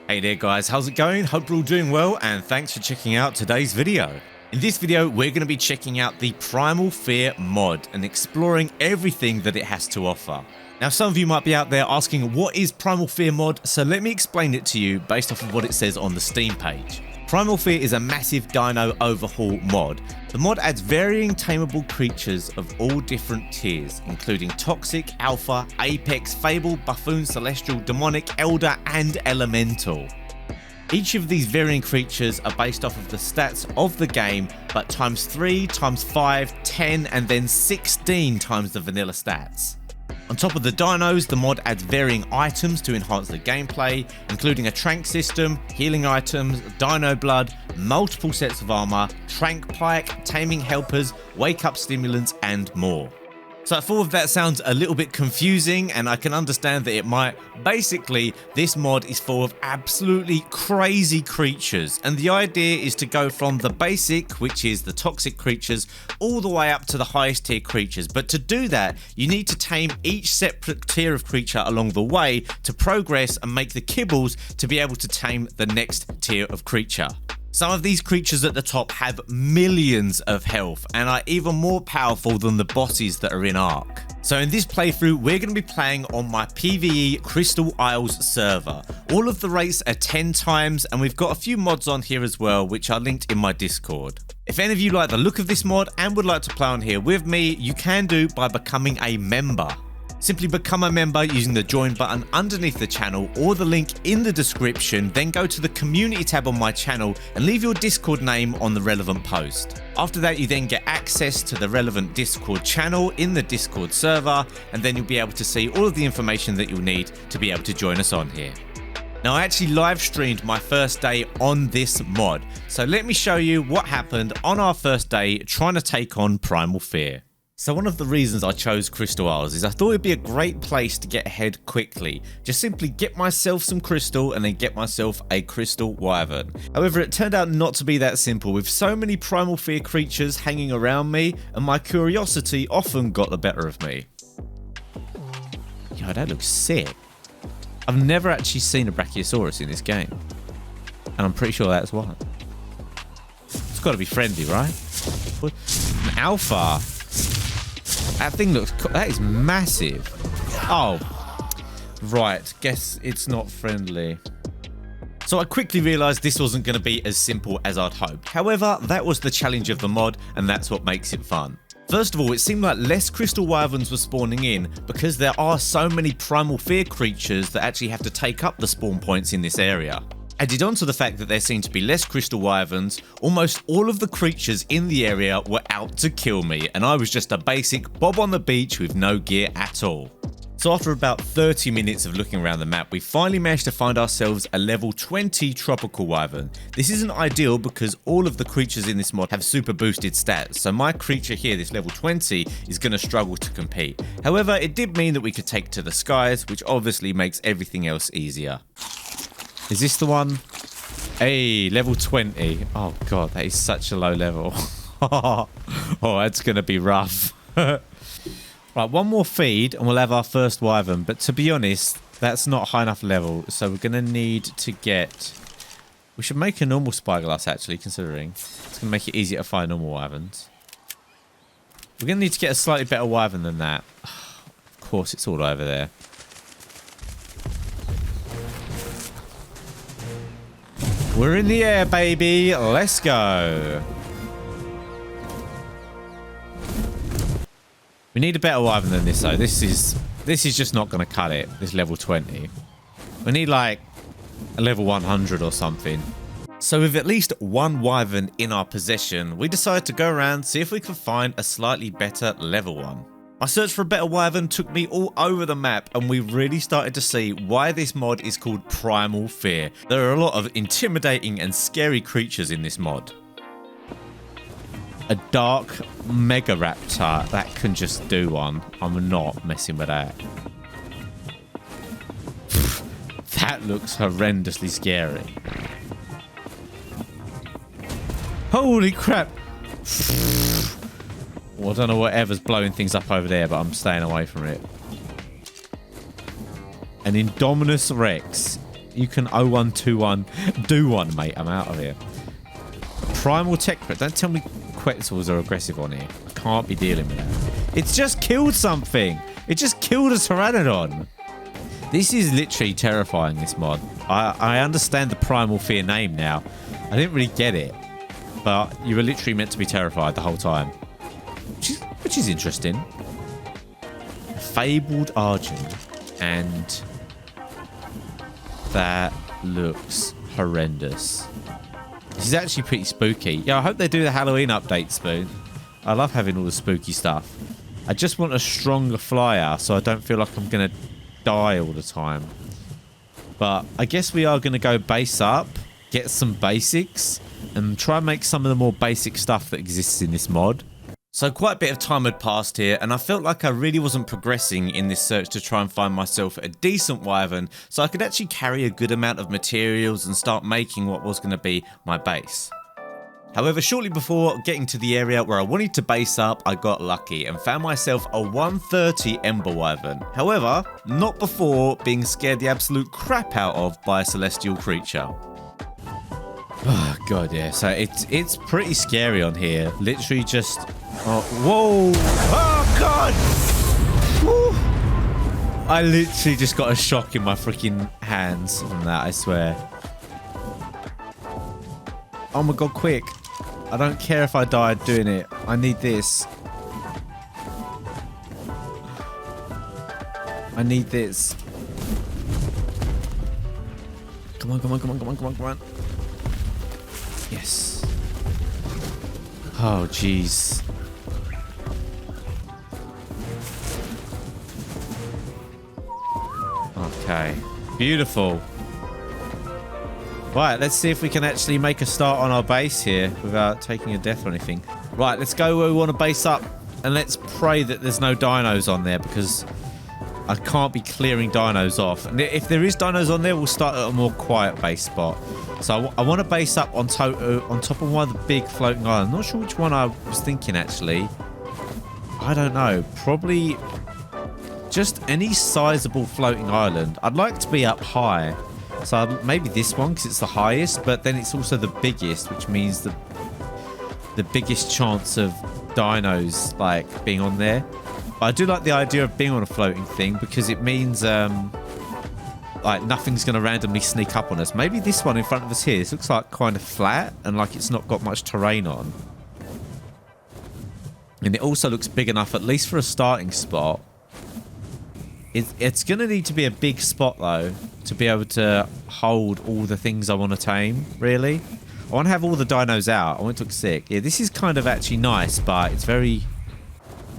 Hey there guys, how's it going? Hope you're all doing well and thanks for checking out today's video. In this video, we're going to be checking out the Primal Fear mod and exploring everything that it has to offer. Now some of you might be out there asking what is Primal Fear mod, so let me explain it to you based off of what it says on the Steam page. Primal Fear is a massive dino overhaul mod. The mod adds varying tameable creatures of all different tiers, including Toxic, Alpha, Apex, Fable, Buffoon, Celestial, Demonic, Elder, and Elemental. Each of these varying creatures are based off of the stats of the game, but times 3, times 5, 10, and then 16 times the vanilla stats. On top of the dinos, the mod adds varying items to enhance the gameplay, including a trank system, healing items, dino blood, multiple sets of armor, trank pike, taming helpers, wake up stimulants, and more. So if all of that sounds a little bit confusing, and I can understand that it might, basically this mod is full of absolutely crazy creatures, and the idea is to go from the basic, which is the toxic creatures, all the way up to the highest tier creatures. But to do that, you need to tame each separate tier of creature along the way to progress and make the kibbles to be able to tame the next tier of creature. Some of these creatures at the top have millions of health and are even more powerful than the bosses that are in Ark. So in this playthrough, we're going to be playing on my PvE Crystal Isles server. All of the rates are 10 times, and we've got a few mods on here as well, which are linked in my Discord. If any of you like the look of this mod and would like to play on here with me, you can do by becoming a member. Simply become a member using the join button underneath the channel or the link in the description, then go to the community tab on my channel and leave your Discord name on the relevant post. After that, you then get access to the relevant Discord channel in the Discord server, and then you'll be able to see all of the information that you'll need to be able to join us on here. Now I actually live streamed my first day on this mod, so let me show you what happened on our first day trying to take on Primal Fear. So one of the reasons I chose Crystal Isles is I thought it'd be a great place to get ahead quickly. Just simply get myself some crystal and then get myself a crystal wyvern. However, it turned out not to be that simple, with so many Primal Fear creatures hanging around me, and my curiosity often got the better of me. Yo, that looks sick. I've never actually seen a Brachiosaurus in this game, and I'm pretty sure that's why. It's got to be friendly, right? An alpha. That thing looks cool. That is massive. Oh, right. Guess it's not friendly. So I quickly realized this wasn't going to be as simple as I'd hoped. However, that was the challenge of the mod, and that's what makes it fun. First of all, it seemed like less crystal wyverns were spawning in because there are so many Primal Fear creatures that actually have to take up the spawn points in this area. Added on to the fact that there seemed to be less crystal wyverns, almost all of the creatures in the area were out to kill me, and I was just a basic bob on the beach with no gear at all. So after about 30 minutes of looking around the map, we finally managed to find ourselves a level 20 tropical wyvern. This isn't ideal because all of the creatures in this mod have super boosted stats, so my creature here, this level 20, is going to struggle to compete. However, it did mean that we could take to the skies, which obviously makes everything else easier. Is this the one? Hey, level 20. Oh god, that is such a low level. Oh, that's going to be rough. Right, one more feed and we'll have our first wyvern. But to be honest, that's not high enough level. So we're going to need to get... We should make a normal spyglass, actually, considering. It's going to make it easier to find normal wyverns. We're going to need to get a slightly better wyvern than that. Of course, it's all over there. We're in the air, baby. Let's go. We need a better wyvern than this, though. This is just not going to cut it, this level 20. We need, like, a level 100 or something. So with at least one wyvern in our possession, we decided to go around, see if we could find a slightly better level one. My search for a better wyvern took me all over the map, and we really started to see why this mod is called Primal Fear. There are a lot of intimidating and scary creatures in this mod. A dark mega raptor that can just do one. I'm not messing with that. That looks horrendously scary. Holy crap! Well, I don't know whatever's blowing things up over there, but I'm staying away from it. An Indominus Rex You can 0121 do one, mate. I'm out of here. Primal tech. Don't tell me Quetzals are aggressive on here. I can't be dealing with that. It's just killed something. It just killed a Pteranodon. This is literally terrifying, this mod. I understand the Primal Fear name now. I didn't really get it. But you were literally meant to be terrified the whole time. Which is interesting. Fabled Argent. And that looks horrendous. This is actually pretty spooky. Yeah, I hope they do the Halloween update, Spoon. I love having all the spooky stuff. I just want a stronger flyer so I don't feel like I'm going to die all the time. But I guess we are going to go base up, get some basics, and try and make some of the more basic stuff that exists in this mod. So quite a bit of time had passed here, and I felt like I really wasn't progressing in this search to try and find myself a decent wyvern so I could actually carry a good amount of materials and start making what was going to be my base. However, shortly before getting to the area where I wanted to base up, I got lucky and found myself a 130 Ember Wyvern. However, not before being scared the absolute crap out of by a celestial creature. Oh god, yeah. So it's pretty scary on here. Literally just... Oh, whoa! Oh god! Woo. I literally just got a shock in my freaking hands from that, I swear. Oh my god, quick. I don't care if I died doing it. I need this. I need this. Come on, come on, come on, come on, come on, come on. Yes. Oh, jeez. Okay. Beautiful. Right, let's see if we can actually make a start on our base here without taking a death or anything. Right, let's go where we want to base up and let's pray that there's no dinos on there because I can't be clearing dinos off. And if there is dinos on there, we'll start at a more quiet base spot. So I want to base up on top of one of the big floating islands. Not sure which one I was thinking, actually. I don't know. Probably just any sizable floating island. I'd like to be up high. So maybe this one because it's the highest, but then it's also the biggest, which means the biggest chance of dinos like being on there. But I do like the idea of being on a floating thing because it means like nothing's going to randomly sneak up on us. Maybe this one in front of us here. This looks like kind of flat and like it's not got much terrain on. And it also looks big enough, at least for a starting spot. It's going to need to be a big spot though to be able to hold all the things I want to tame, really. I want to have all the dinos out. I want to look sick. Yeah, this is kind of actually nice, but it's very...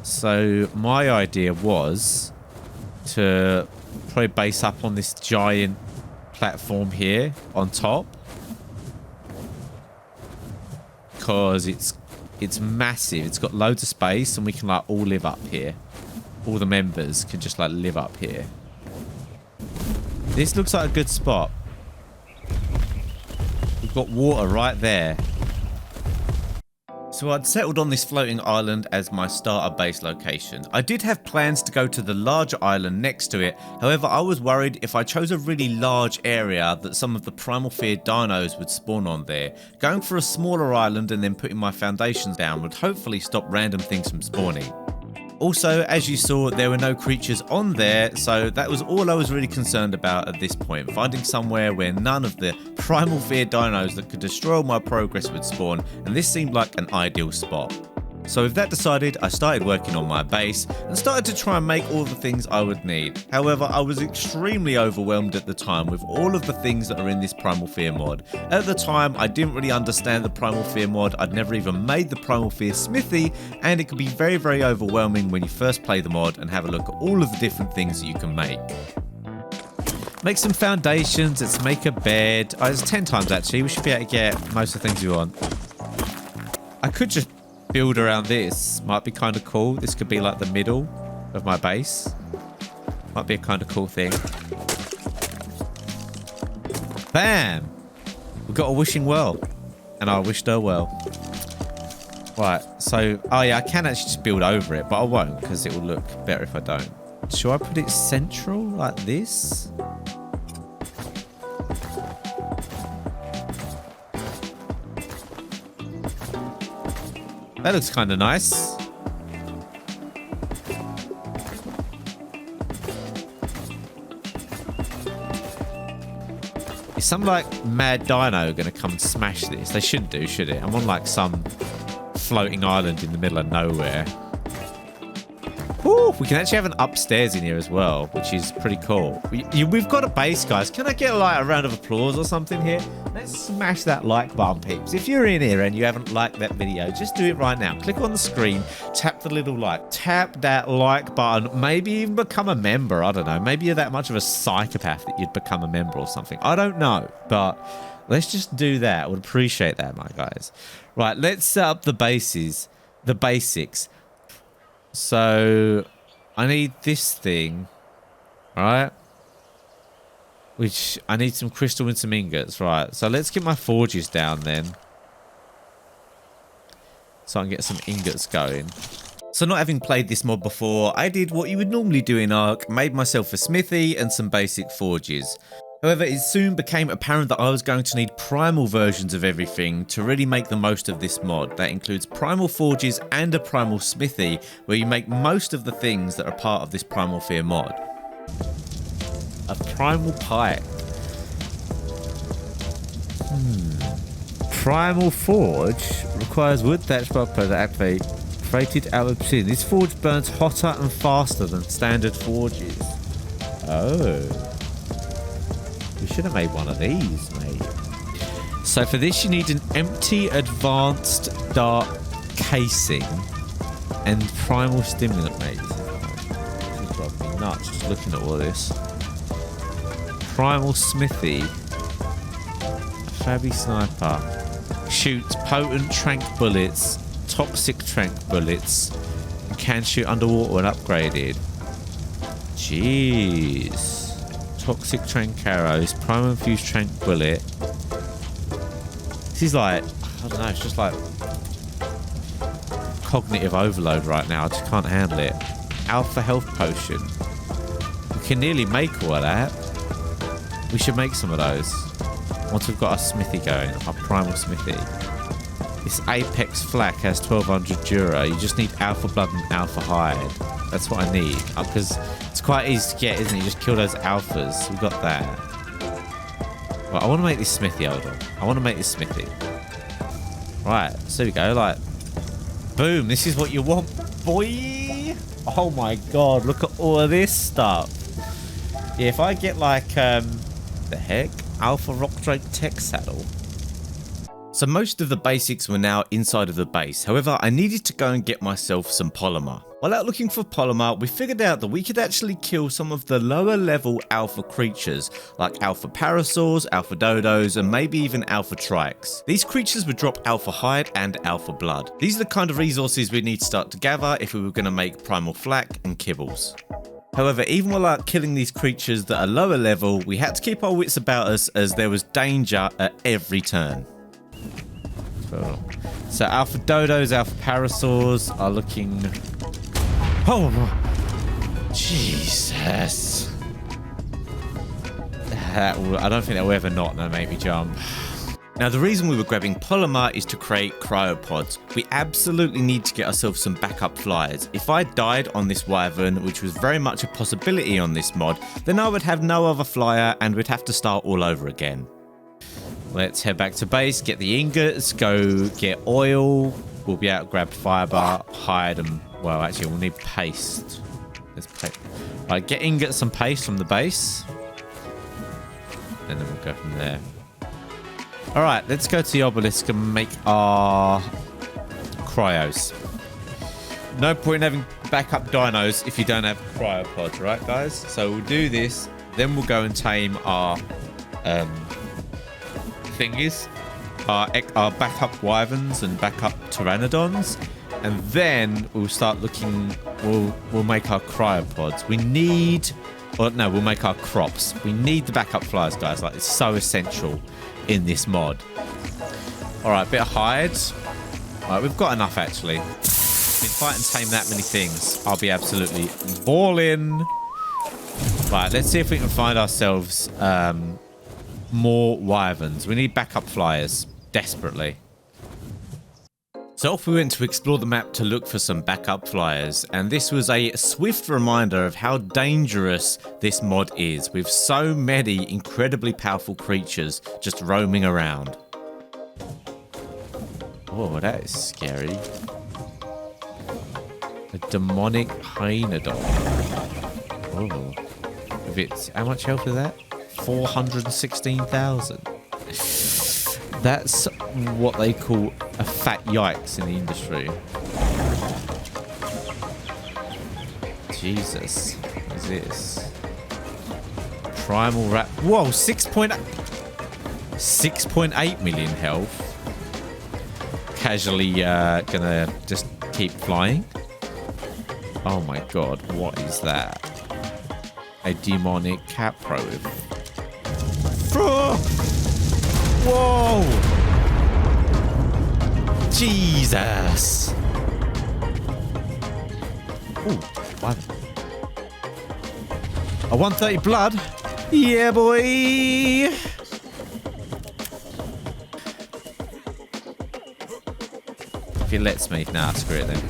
So my idea was to probably base up on this giant platform here on top. Because it's massive. It's got loads of space and we can like all live up here. All the members can just like live up here. This looks like a good spot. We've got water right there. So I'd settled on this floating island as my starter base location. I did have plans to go to the larger island next to it, however I was worried if I chose a really large area that some of the Primal Fear dinos would spawn on there. Going for a smaller island and then putting my foundations down would hopefully stop random things from spawning. Also, as you saw, there were no creatures on there, so that was all I was really concerned about at this point, finding somewhere where none of the Primal Fear dinos that could destroy my progress would spawn, and this seemed like an ideal spot. So with that decided, I started working on my base and started to try and make all the things I would need. However, I was extremely overwhelmed at the time with all of the things that are in this Primal Fear mod. At the time, I didn't really understand the Primal Fear mod, I'd never even made the Primal Fear smithy, and it can be very, very overwhelming when you first play the mod and have a look at all of the different things that you can make. Make some foundations, let's make a bed. Oh, it's 10 times actually, we should be able to get most of the things we want. I could just build around this. Might be kind of cool. This could be like the middle of my base. Might be a kind of cool thing. Bam! We've got a wishing well. And I wished her well. Right, so... Oh yeah, I can actually just build over it, but I won't because it will look better if I don't. Should I put it central like this? That looks kind of nice. Is some like mad dino going to come and smash this? They shouldn't do, should it? I'm on like some floating island in the middle of nowhere. Ooh, we can actually have an upstairs in here as well, which is pretty cool. We've got a base, guys. Can I get like a round of applause or something here? Let's smash that like button, peeps. If you're in here and you haven't liked that video, just do it right now. Click on the screen, tap the little like, tap that like button, maybe even become a member. I don't know. Maybe you're that much of a psychopath that you'd become a member or something. I don't know, but let's just do that. I would appreciate that, my guys. Right, let's set up the basics. So I need this thing, right? Which I need some crystal and some ingots, right? So let's get my forges down then, so I can get some ingots going. So not having played this mod before, I did what you would normally do in Ark, made myself a smithy and some basic forges. However, it soon became apparent that I was going to need primal versions of everything to really make the most of this mod. That includes primal forges and a primal smithy, where you make most of the things that are part of this Primal Fear mod. A primal pipe. Primal forge requires wood thatch bulb to activate created out of obsidian. This forge burns hotter and faster than standard forges. Oh. We should have made one of these, mate. So for this, you need an empty advanced dark casing and primal stimulant, mate. This is driving me nuts just looking at all this. Primal smithy. A Fabby sniper. Shoots potent trank bullets, toxic trank bullets, and can shoot underwater when upgraded. Jeez. Toxic trank arrows, primal infused trank bullet. This is like, I don't know, it's just like cognitive overload right now. I just can't handle it. Alpha health potion. We can nearly make all of that. We should make some of those once we've got our smithy going, our primal smithy. This Apex flak has 1200 Dura. You just need alpha blood and alpha hide. That's what I need, because it's quite easy to get, isn't it? You just kill those alphas. We've got that. Right, I want to make this smithy, hold on. I want to make this smithy. Right, so there we go, like, boom, this is what you want, boy. Oh my god, look at all of this stuff. Yeah, if I get like, the heck? Alpha Rock Drake Tech Saddle. So most of the basics were now inside of the base. However, I needed to go and get myself some polymer. While out looking for polymer, we figured out that we could actually kill some of the lower level alpha creatures, like alpha parasaurs, alpha dodos, and maybe even alpha trikes. These creatures would drop alpha hide and alpha blood. These are the kind of resources we need to start to gather if we were going to make primal flak and kibbles. However, even while out killing these creatures that are lower level, we had to keep our wits about us as there was danger at every turn. So alpha dodos, alpha parasaurs are looking... Oh, Jesus. I don't think that will ever not make me jump. Now, the reason we were grabbing polymer is to create cryopods. We absolutely need to get ourselves some backup flyers. If I died on this wyvern, which was very much a possibility on this mod, then I would have no other flyer and we'd have to start all over again. Let's head back to base, get the ingots, go get oil. We'll be able to grab fiber, hide, and, well, actually, we'll need paste. Let's paste. Right, get ingots and paste from the base. And then we'll go from there. Alright, let's go to the obelisk and make our cryos. No point in having backup dinos if you don't have cryopods, right, guys? So we'll do this, then we'll go and tame our thingies, our backup wyverns and backup pteranodons, and then we'll start looking. We'll make our cryopods. We need, or no, we'll make our crops. We need the backup flyers, guys. Like, it's so essential in this mod. All right, bit of hide. All right, we've got enough actually. If I can tame that many things, I'll be absolutely balling. Right, let's see if we can find ourselves more wyverns. We need backup flyers desperately. So off we went to explore the map to look for some backup flyers, and this was a swift reminder of how dangerous this mod is, with so many incredibly powerful creatures just roaming around. Oh, that is scary. A demonic hyenodon. Oh. With its, how much health is that? 416,000. That's what they call a fat yikes in the industry. Jesus. What is this? Primal rat. Whoa, 6.8 million health. Casually gonna just keep flying. Oh my god, what is that? A demonic capro. Whoa! Jesus! Ooh, what? A 130 blood? Yeah, boy! If he lets me. Nah, screw it then.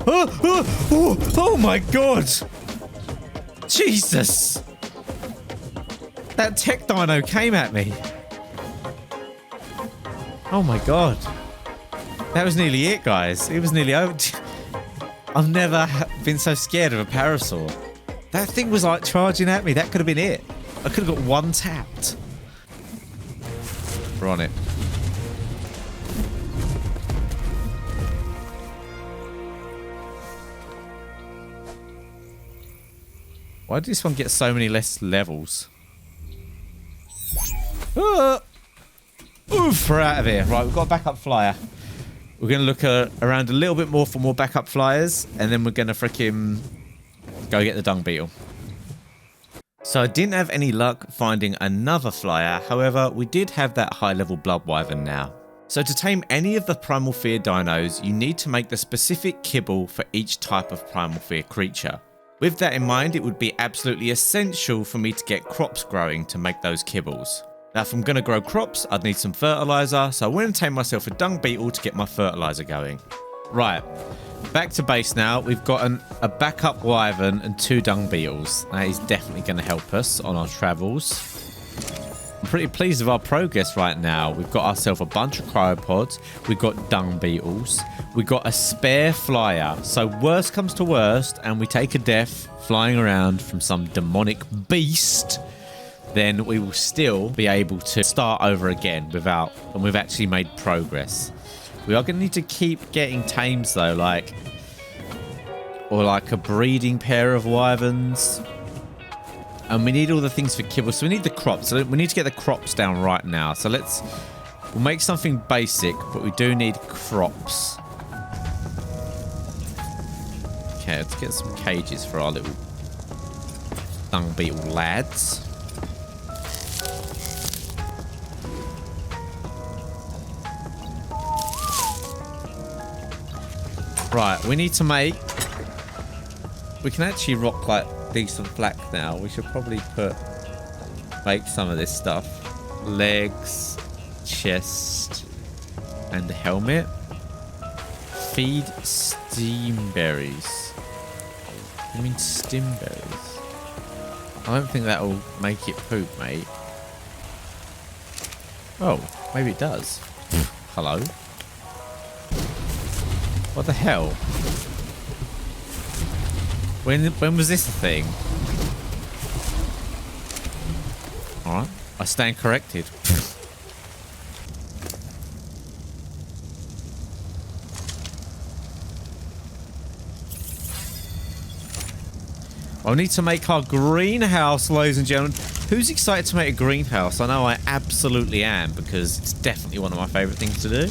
Oh my god! Jesus! That tech dino came at me. Oh my god. That was nearly it, guys. It was nearly over. I've never been so scared of a parasaur. That thing was like charging at me. That could have been it. I could have got one tapped. We're on it. Why did this one get so many less levels? Oof, we're out of here. Right, we've got a backup flyer. We're going to look around a little bit more for more backup flyers, and then we're going to frickin' go get the dung beetle. So I didn't have any luck finding another flyer. However, we did have that high-level blood wyvern now. So to tame any of the Primal Fear dinos, you need to make the specific kibble for each type of Primal Fear creature. With that in mind, it would be absolutely essential for me to get crops growing to make those kibbles. Now, if I'm going to grow crops, I'd need some fertilizer, so I went and tamed myself a dung beetle to get my fertilizer going. Right, back to base now. We've got a backup wyvern and 2 dung beetles. That is definitely going to help us on our travels. I'm pretty pleased with our progress right now. We've got ourselves a bunch of cryopods. We've got dung beetles. We've got a spare flyer. So worst comes to worst, and we take a death flying around from some demonic beast, then we will still be able to start over again and we've actually made progress. We are going to need to keep getting tames though, or like a breeding pair of wyverns. And we need all the things for kibble. So we need the crops. So we need to get the crops down right now. So we'll make something basic, but we do need crops. Okay, let's get some cages for our little dung beetle lads. Right, we need to make... We can actually rock like decent flak now. We should probably make some of this stuff. Legs, chest, and helmet. Feed steam berries. I mean stim berries. I don't think that will make it poop, mate. Oh, maybe it does. Hello? What the hell? When was this a thing? Alright, I stand corrected. I need to make our greenhouse, ladies and gentlemen. Who's excited to make a greenhouse? I know I absolutely am, because it's definitely one of my favourite things to do.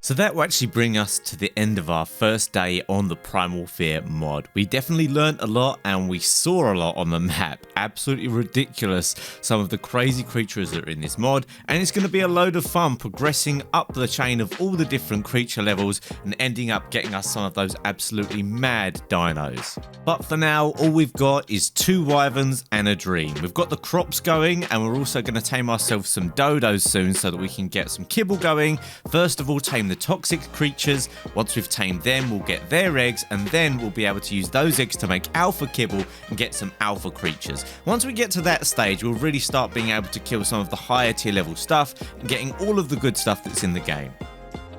So that will actually bring us to the end of our first day on the Primal Fear mod. We definitely learned a lot and we saw a lot on the map. Absolutely ridiculous, some of the crazy creatures that are in this mod, and it's going to be a load of fun progressing up the chain of all the different creature levels and ending up getting us some of those absolutely mad dinos. But for now, all we've got is 2 wyverns and a dream. We've got the crops going, and we're also going to tame ourselves some dodos soon so that we can get some kibble going. First of all, tame the toxic creatures. Once we've tamed them, we'll get their eggs, and then we'll be able to use those eggs to make alpha kibble and get some alpha creatures. Once we get to that stage, we'll really start being able to kill some of the higher tier level stuff and getting all of the good stuff that's in the game.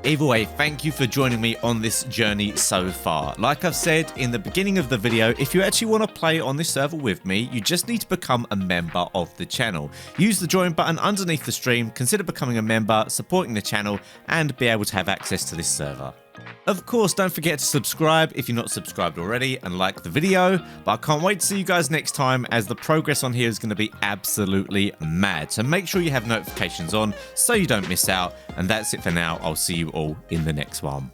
Either way, thank you for joining me on this journey so far. Like I've said in the beginning of the video, if you actually want to play on this server with me, you just need to become a member of the channel. Use the join button underneath the stream, consider becoming a member, supporting the channel, and be able to have access to this server. Of course, don't forget to subscribe if you're not subscribed already and like the video, but I can't wait to see you guys next time as the progress on here is going to be absolutely mad. So make sure you have notifications on so you don't miss out, and that's it for now. I'll see you all in the next one.